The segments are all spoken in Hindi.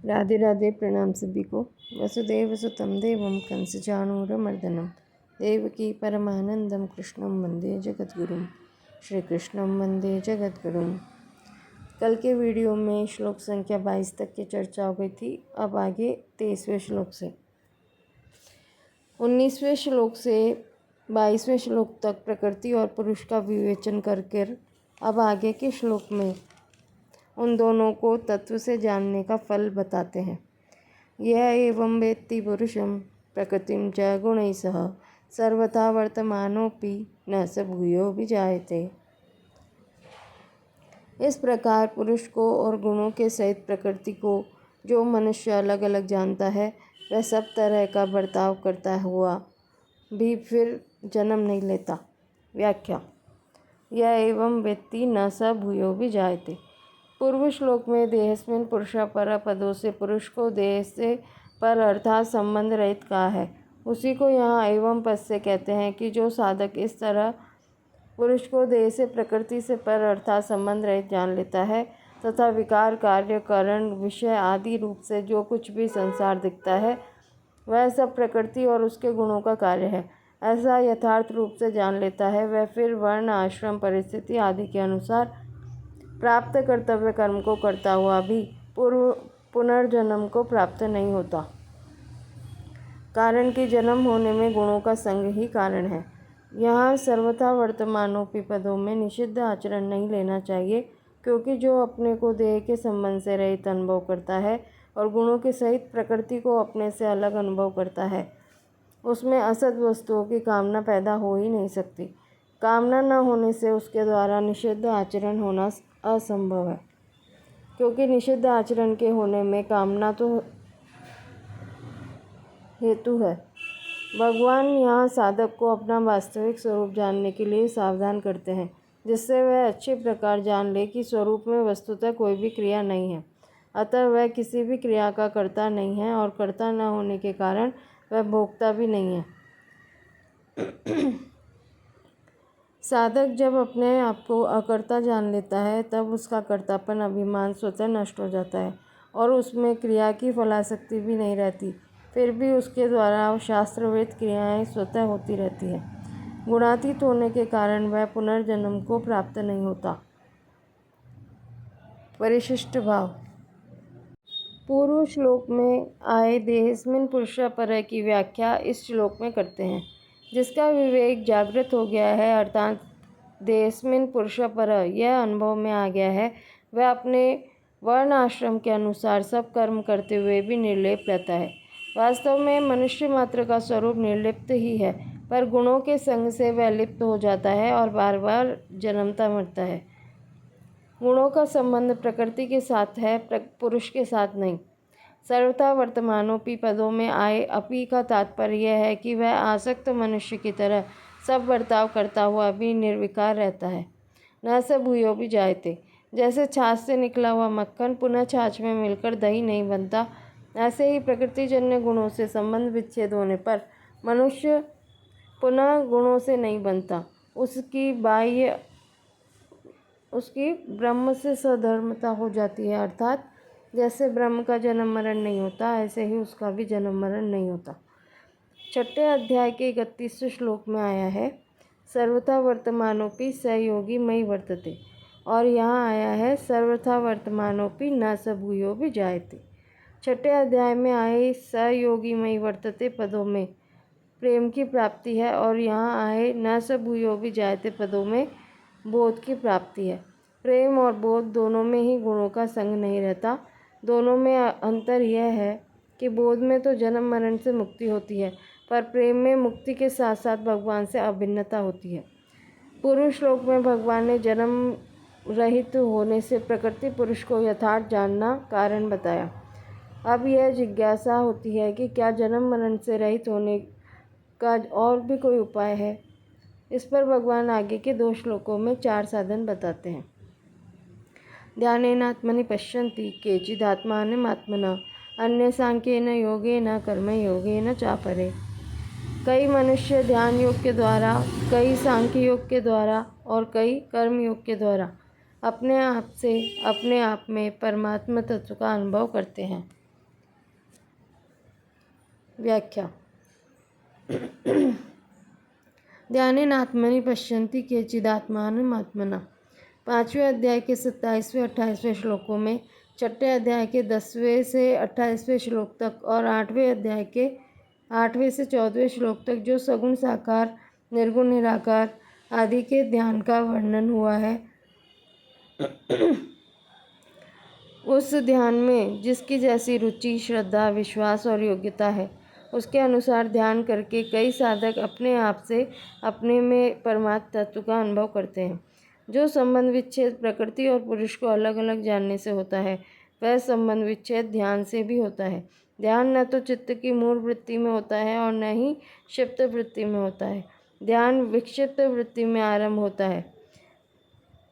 राधे राधे। प्रणाम सभी को। वसुदेव सुतं देवं कंसचाणूरमर्दनं देवकी परमानंदं कृष्णं वंदे जगद्गुरुं। श्री कृष्णं वंदे जगद्गुरुं। कल के वीडियो में श्लोक संख्या 22 तक की चर्चा हो गई थी। अब आगे 23वें श्लोक से 19वें श्लोक से 22वें श्लोक तक प्रकृति और पुरुष का विवेचन करके अब आगे के श्लोक में उन दोनों को तत्व से जानने का फल बताते हैं। यह एवं वेत्ति पुरुषं प्रकृतिं च गुणैः सह सर्वथा वर्तमानोऽपि न स भूयो विजायते। इस प्रकार पुरुष को और गुणों के सहित प्रकृति को जो मनुष्य अलग अलग जानता है, वह सब तरह का बर्ताव करता हुआ भी फिर जन्म नहीं लेता। व्याख्या। यह एवं वेत्ति न स भूयो विजायते। पूर्व श्लोक में देहस्मिन् पुरुषापरा पदों से पुरुष को देह से पर अर्थात संबंध रहित कहा है। उसी को यहाँ एवं पद से कहते हैं कि जो साधक इस तरह पुरुष को देह से प्रकृति से पर अर्थात संबंध रहित जान लेता है तथा विकार कार्य कारण विषय आदि रूप से जो कुछ भी संसार दिखता है वह सब प्रकृति और उसके गुणों का कार्य है, ऐसा यथार्थ रूप से जान लेता है, वह फिर वर्ण आश्रम परिस्थिति आदि के अनुसार प्राप्त कर्तव्य कर्म को करता हुआ भी पुनर्जन्म को प्राप्त नहीं होता। कारण कि जन्म होने में गुणों का संग ही कारण है। यहाँ सर्वथा वर्तमानोपि पदों में निषिद्ध आचरण नहीं लेना चाहिए, क्योंकि जो अपने को देह के संबंध से रहित अनुभव करता है और गुणों के सहित प्रकृति को अपने से अलग अनुभव करता है, उसमें असत वस्तुओं की कामना पैदा हो ही नहीं सकती। कामना न होने से उसके द्वारा निषिद्ध आचरण होना असंभव है, क्योंकि निषिद्ध आचरण के होने में कामना तो हेतु है। भगवान यहाँ साधक को अपना वास्तविक स्वरूप जानने के लिए सावधान करते हैं, जिससे वह अच्छे प्रकार जान ले कि स्वरूप में वस्तुतः कोई भी क्रिया नहीं है, अतः वह किसी भी क्रिया का कर्ता नहीं है और कर्ता न होने के कारण वह भोक्ता भी नहीं है। साधक जब अपने आप को अकर्ता जान लेता है तब उसका कर्तापन अभिमान स्वतः नष्ट हो जाता है और उसमें क्रिया की फलासक्ति भी नहीं रहती। फिर भी उसके द्वारा शास्त्रविद क्रियाएं स्वतः होती रहती है। गुणातीत होने के कारण वह पुनर्जन्म को प्राप्त नहीं होता। परिशिष्ट भाव। पूर्व श्लोक में आए देहस्मिन् पुरुषापरा की व्याख्या इस श्लोक में करते हैं। जिसका विवेक जागृत हो गया है, अर्थात देहस्मिन् पुरुषापरा यह अनुभव में आ गया है, वह अपने वर्ण आश्रम के अनुसार सब कर्म करते हुए भी निर्लेप रहता है। वास्तव में मनुष्य मात्र का स्वरूप निर्लिप्त ही है, पर गुणों के संग से वह लिप्त हो जाता है और बार बार जन्मता मरता है। गुणों का संबंध प्रकृति के साथ है, पुरुष के साथ नहीं। सर्वथा वर्तमानोपि पदों में आए अपि का तात्पर्य यह है कि वह आसक्त मनुष्य की तरह सब बर्ताव करता हुआ भी निर्विकार रहता है। न स भूयो विजायते। जैसे छाछ से निकला हुआ मक्खन पुनः छाछ में मिलकर दही नहीं बनता, ऐसे ही प्रकृतिजन्य गुणों से संबंध विच्छेद होने पर मनुष्य पुनः गुणों से नहीं बनता। उसकी ब्रह्म से सधर्मता हो जाती है, अर्थात जैसे ब्रह्म का जन्म मरण नहीं होता, ऐसे ही उसका भी जन्म मरण नहीं होता। छठे अध्याय के 31वें श्लोक में आया है सर्वथा वर्तमानोपि स योगी मयि वर्तते, और यहाँ आया है सर्वथा वर्तमानोपि न स भूयो विजायते। छठे अध्याय में आए स योगी मयि वर्तते पदों में प्रेम की प्राप्ति है और यहाँ आए न स भूयो विजायते पदों में बोध की प्राप्ति है। प्रेम और बोध दोनों में ही गुणों का संग नहीं रहता। दोनों में अंतर यह है कि बोध में तो जन्म मरण से मुक्ति होती है, पर प्रेम में मुक्ति के साथ साथ भगवान से अभिन्नता होती है। पूर्व श्लोक में भगवान ने जन्म रहित होने से प्रकृति पुरुष को यथार्थ जानना कारण बताया। अब यह जिज्ञासा होती है कि क्या जन्म मरण से रहित होने का और भी कोई उपाय है। इस पर भगवान आगे के 2 श्लोकों में 4 साधन बताते हैं। ध्यानेनात्मनि पश्यन्ति केचिदात्मानमात्मना अन्य सांख्येन योगेन कर्मयोगेन चापरे। कई मनुष्य ध्यान योग के द्वारा, कई सांख्य योग के द्वारा और कई कर्म योग के द्वारा अपने आप में परमात्मा तत्व का अनुभव करते हैं। व्याख्या। ध्यानेन आत्मनि पश्यन्ति केचिदात्मानम् आत्मना। 5वें अध्याय के 27वें 28वें श्लोकों में, 6ठे अध्याय के 10वें से 28वें श्लोक तक और 8वें अध्याय के 8वें से 14वें श्लोक तक जो सगुण साकार, निर्गुण निराकार आदि के ध्यान का वर्णन हुआ है, उस ध्यान में जिसकी जैसी रुचि, श्रद्धा, विश्वास और योग्यता है, उसके अनुसार ध्यान करके कई साधक अपने आप से अपने में परमात्म तत्व का अनुभव करते हैं। जो संबंध विच्छेद प्रकृति और पुरुष को अलग अलग जानने से होता है, वह संबंध विच्छेद ध्यान से भी होता है। ध्यान न तो चित्त की मूल वृत्ति में होता है और न ही क्षिप्त वृत्ति में होता है। ध्यान विक्षिप्त वृत्ति में आरंभ होता है।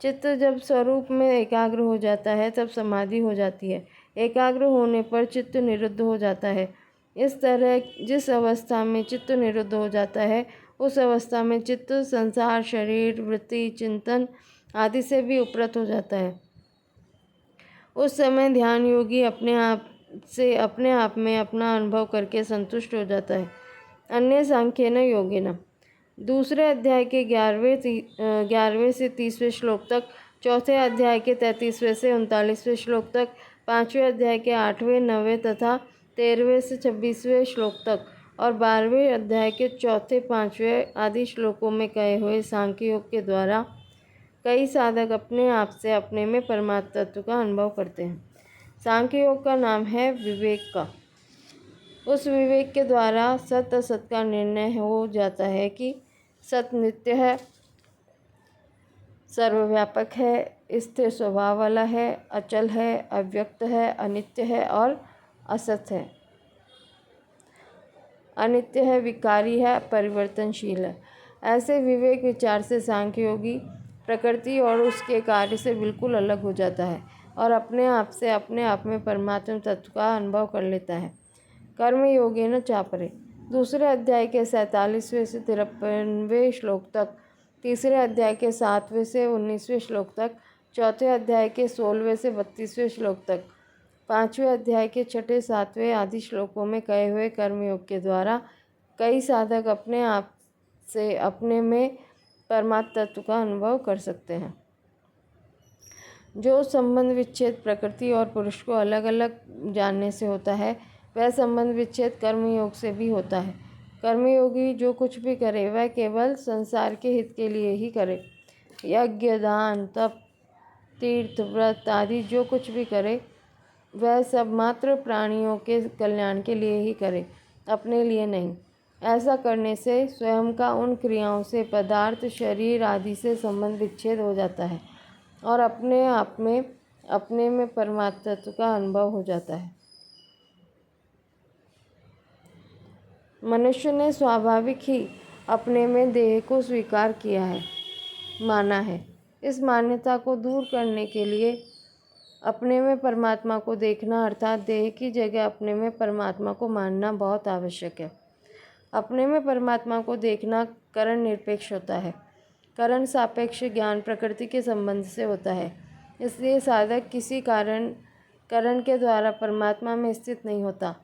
चित्त जब स्वरूप में एकाग्र हो जाता है तब समाधि हो जाती है। एकाग्र होने पर चित्त निरुद्ध हो जाता है। इस तरह जिस अवस्था में चित्त निरुद्ध हो जाता है, उस अवस्था में चित्त संसार, शरीर, वृत्ति, चिंतन आदि से भी उपरत हो जाता है। उस समय ध्यान योगी अपने आप में अपना अनुभव करके संतुष्ट हो जाता है। अन्य सांख्येन योगेन। दूसरे अध्याय के 11वें से 30वें श्लोक तक, चौथे अध्याय के 33वें से 39वें श्लोक तक, 5वें अध्याय के 8वें, 9वें तथा 13वें से 26वें श्लोक तक और 12वें अध्याय के 4, 5वें आदि श्लोकों में कहे हुए सांख्य योग के द्वारा कई साधक अपने आप से अपने में परमात्म तत्व का अनुभव करते हैं। सांख्य योग का नाम है विवेक का। उस विवेक के द्वारा सत असत का निर्णय हो जाता है कि सत नित्य है, सर्वव्यापक है, स्थिर स्वभाव वाला है, अचल है, अव्यक्त है, अनित्य है और असत है। अनित्य है, विकारी है, परिवर्तनशील है। ऐसे विवेक विचार से सांख्य योगी प्रकृति और उसके कार्य से बिल्कुल अलग हो जाता है और अपने आप से अपने आप में परमात्म तत्व का अनुभव कर लेता है। कर्म योगेन चापरे। दूसरे अध्याय के 47वें से 53वें श्लोक तक, तीसरे अध्याय के 7वें से 19वें श्लोक तक, चौथे अध्याय के 16वें से 32वें श्लोक तक, 5वें अध्याय के 6, 7वें आदि श्लोकों में कहे हुए कर्मयोग के द्वारा कई साधक अपने आप से अपने में परमात्म तत्व का अनुभव कर सकते हैं। जो संबंध विच्छेद प्रकृति और पुरुष को अलग अलग जानने से होता है, वह संबंध विच्छेद कर्मयोग से भी होता है। कर्मयोगी जो कुछ भी करे वह केवल संसार के हित के लिए ही करे। यज्ञ, दान, तप, तीर्थ, व्रत आदि जो कुछ भी करे वह सब मात्र प्राणियों के कल्याण के लिए ही करे, अपने लिए नहीं। ऐसा करने से स्वयं का उन क्रियाओं से पदार्थ, शरीर आदि से संबंध विच्छेद हो जाता है और अपने आप में अपने में परमात्म तत्व का अनुभव हो जाता है। मनुष्य ने स्वाभाविक ही अपने में देह को स्वीकार किया है, माना है। इस मान्यता को दूर करने के लिए अपने में परमात्मा को देखना अर्थात देह की जगह अपने में परमात्मा को मानना बहुत आवश्यक है। अपने में परमात्मा को देखना करण निरपेक्ष होता है। करण सापेक्ष ज्ञान प्रकृति के संबंध से होता है, इसलिए साधक किसी करण के द्वारा परमात्मा में स्थित नहीं होता,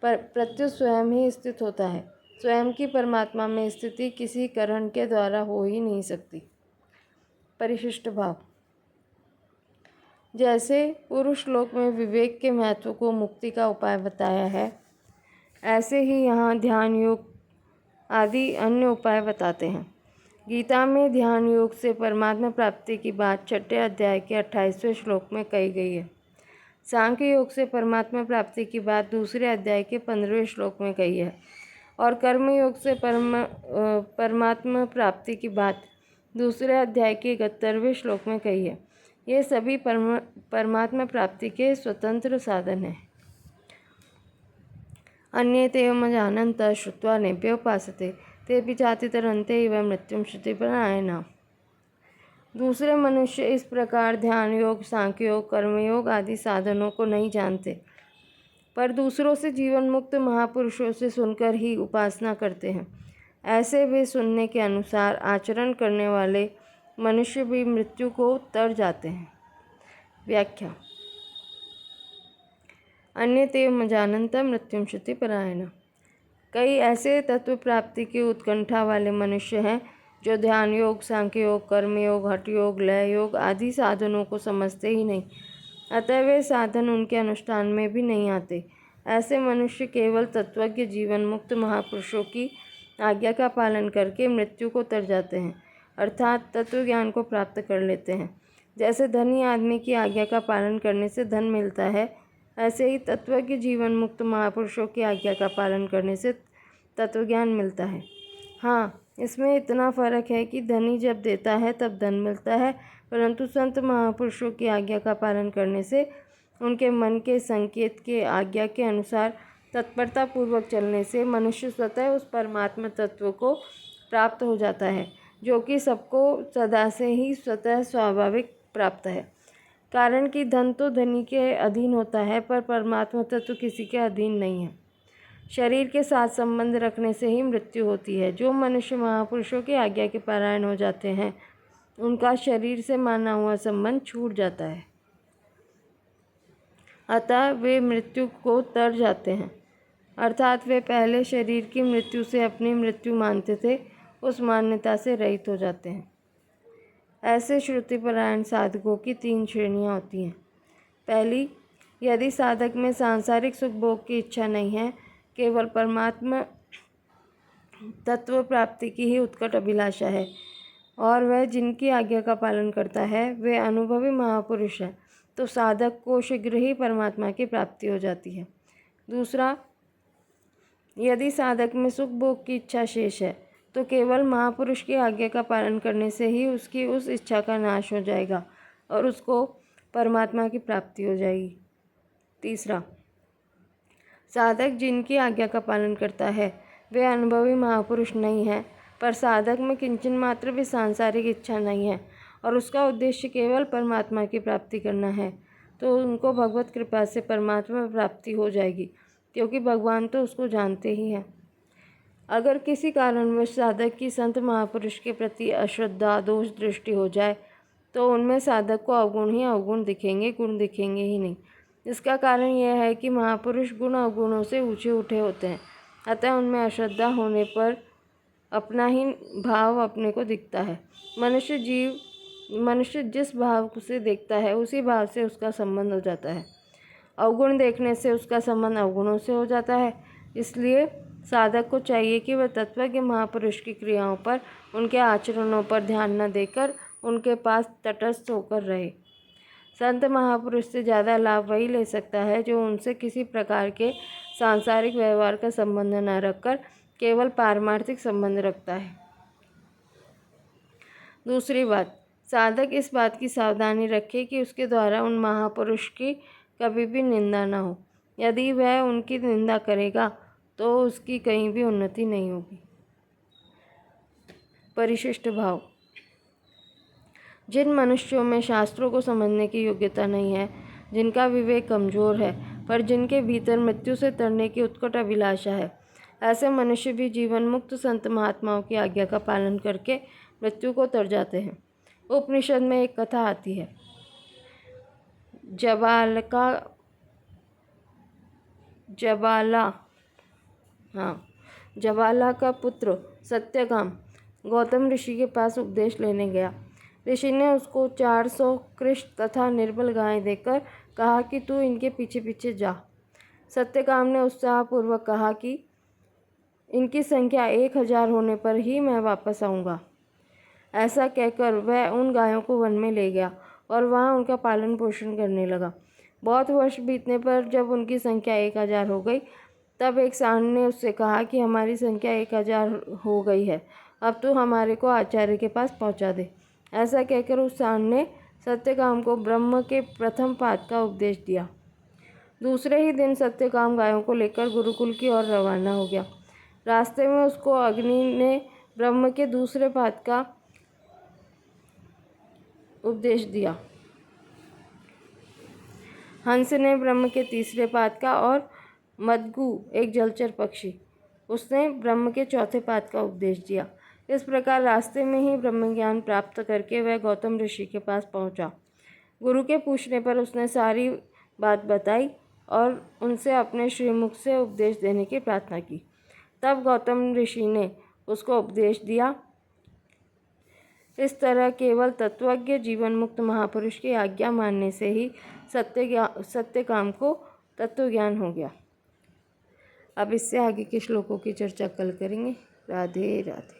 पर प्रत्युत स्वयं ही स्थित होता है। स्वयं की परमात्मा में स्थिति किसी करण के द्वारा हो ही नहीं सकती। परिशिष्ट भाव। जैसे पूर्व श्लोक में विवेक के महत्व को मुक्ति का उपाय बताया है, ऐसे ही यहाँ ध्यान योग आदि अन्य उपाय बताते हैं। गीता में ध्यान योग से परमात्मा प्राप्ति की बात 6ठे अध्याय के 28वें श्लोक में कही गई है। सांख्य योग से परमात्मा प्राप्ति की बात दूसरे अध्याय के 15वें श्लोक में कही है और कर्म योग से परमात्मा प्राप्ति की बात दूसरे अध्याय के 71वें श्लोक में कही है। ये सभी परमात्मा प्राप्ति के स्वतंत्र साधन हैं। अन्येतेव जानन्तः श्रुत्वा नेभ्योपासते तेऽपि चातितरन्ते इव मृत्युं श्रुतिपरायणाः। दूसरे मनुष्य इस प्रकार ध्यान योग, सांख्य योग, कर्मयोग आदि साधनों को नहीं जानते, पर दूसरों से जीवन मुक्त महापुरुषों से सुनकर ही उपासना करते हैं। ऐसे वे सुनने के अनुसार आचरण करने वाले मनुष्य भी मृत्यु को तर जाते हैं। व्याख्या। अन्यतेव जानन्तः मृत्युं श्रुतिपरायणाः। कई ऐसे तत्व प्राप्ति की उत्कंठा वाले मनुष्य हैं जो ध्यान योग, सांख्य योग, कर्म योग, हठ योग, लय योग आदि साधनों को समझते ही नहीं, अतः वे साधन उनके अनुष्ठान में भी नहीं आते। ऐसे मनुष्य केवल तत्वज्ञ जीवन मुक्त महापुरुषों की आज्ञा का पालन करके मृत्यु को तर जाते हैं, अर्थात तत्व ज्ञान को प्राप्त कर लेते हैं। जैसे धनी आदमी की आज्ञा का पालन करने से धन मिलता है, ऐसे ही तत्वज्ञ जीवन मुक्त महापुरुषों की आज्ञा का पालन करने से तत्वज्ञान मिलता है। हाँ, इसमें इतना फर्क है कि धनी जब देता है तब धन मिलता है, परंतु संत महापुरुषों की आज्ञा का पालन करने से, उनके मन के संकेत के आज्ञा के अनुसार तत्परता पूर्वक चलने से मनुष्य स्वतः उस परमात्मा तत्व को प्राप्त हो जाता है, जो कि सबको सदा से ही स्वतः स्वाभाविक प्राप्त है। कारण कि धन तो धनी के अधीन होता है, पर परमात्मा तत्व किसी के अधीन नहीं है। शरीर के साथ संबंध रखने से ही मृत्यु होती है। जो मनुष्य महापुरुषों की आज्ञा के परायण हो जाते हैं, उनका शरीर से माना हुआ संबंध छूट जाता है, अतः वे मृत्यु को तर जाते हैं। अर्थात वे पहले शरीर की मृत्यु से अपनी मृत्यु मानते थे, उस मान्यता से रहित हो जाते हैं। ऐसे श्रुतिपरायण साधकों की 3 श्रेणियाँ होती हैं। पहली, यदि साधक में सांसारिक सुख भोग की इच्छा नहीं है, केवल परमात्मा तत्व प्राप्ति की ही उत्कट अभिलाषा है, और वह जिनकी आज्ञा का पालन करता है वे अनुभवी महापुरुष हैं, तो साधक को शीघ्र ही परमात्मा की प्राप्ति हो जाती है। दूसरा, यदि साधक में सुख भोग की इच्छा शेष है, तो केवल महापुरुष की आज्ञा का पालन करने से ही उसकी उस इच्छा का नाश हो जाएगा और उसको परमात्मा की प्राप्ति हो जाएगी। तीसरा, साधक जिनकी आज्ञा का पालन करता है वे अनुभवी महापुरुष नहीं है, पर साधक में किंचन मात्र भी सांसारिक इच्छा नहीं है और उसका उद्देश्य केवल परमात्मा की प्राप्ति करना है, तो उनको भगवत कृपा से परमात्मा प्राप्ति हो जाएगी, क्योंकि भगवान तो उसको जानते ही हैं। अगर किसी कारणवश साधक की संत महापुरुष के प्रति अश्रद्धा, दोष दृष्टि हो जाए, तो उनमें साधक को अवगुण ही अवगुण दिखेंगे, गुण दिखेंगे ही नहीं। इसका कारण यह है कि महापुरुष गुण अवगुणों से ऊंचे उठे होते हैं, अतः उनमें अश्रद्धा होने पर अपना ही भाव अपने को दिखता है। मनुष्य जिस भाव से देखता है उसी भाव से उसका संबंध हो जाता है। अवगुण देखने से उसका संबंध अवगुणों से हो जाता है। इसलिए साधक को चाहिए कि वह तत्वज्ञ महापुरुष की क्रियाओं पर, उनके आचरणों पर ध्यान न देकर उनके पास तटस्थ होकर रहे। संत महापुरुष से ज़्यादा लाभ वही ले सकता है जो उनसे किसी प्रकार के सांसारिक व्यवहार का संबंध न रखकर केवल पारमार्थिक संबंध रखता है। दूसरी बात, साधक इस बात की सावधानी रखे कि उसके द्वारा उन महापुरुष की कभी भी निंदा न हो। यदि वह उनकी निंदा करेगा तो उसकी कहीं भी उन्नति नहीं होगी। परिशिष्ट भाव, जिन मनुष्यों में शास्त्रों को समझने की योग्यता नहीं है, जिनका विवेक कमजोर है, पर जिनके भीतर मृत्यु से तरने की उत्कट अभिलाषा है, ऐसे मनुष्य भी जीवन मुक्त संत महात्माओं की आज्ञा का पालन करके मृत्यु को तर जाते हैं। उपनिषद में एक कथा आती है। जबाला का पुत्र सत्यकाम गौतम ऋषि के पास उपदेश लेने गया। ऋषि ने उसको 400 कृष्ण तथा निर्बल गायें देकर कहा कि तू इनके पीछे पीछे जा। सत्यकाम ने उत्साहपूर्वक कहा कि इनकी संख्या 1000 होने पर ही मैं वापस आऊँगा। ऐसा कहकर वह उन गायों को वन में ले गया और वहाँ उनका पालन पोषण करने लगा। बहुत वर्ष बीतने पर जब उनकी संख्या 1000 हो गई, तब एक सांड ने उससे कहा कि हमारी संख्या 1000 हो गई है, अब तू हमारे को आचार्य के पास पहुँचा दे। ऐसा कहकर उस सांड ने सत्यकाम को ब्रह्म के प्रथम पाद का उपदेश दिया। दूसरे ही दिन सत्यकाम गायों को लेकर गुरुकुल की ओर रवाना हो गया। रास्ते में उसको अग्नि ने ब्रह्म के दूसरे पाद का उपदेश दिया, हंस ने ब्रह्म के तीसरे पाद का और मदगु एक जलचर पक्षी, उसने ब्रह्म के चौथे पाद का उपदेश दिया। इस प्रकार रास्ते में ही ब्रह्म ज्ञान प्राप्त करके वह गौतम ऋषि के पास पहुंचा। गुरु के पूछने पर उसने सारी बात बताई और उनसे अपने श्रीमुख से उपदेश देने की प्रार्थना की। तब गौतम ऋषि ने उसको उपदेश दिया। इस तरह केवल तत्वज्ञ जीवन मुक्त महापुरुष की आज्ञा मानने से ही सत्य काम को तत्व ज्ञान हो गया। अब इससे आगे के श्लोकों की चर्चा कल करेंगे। राधे राधे।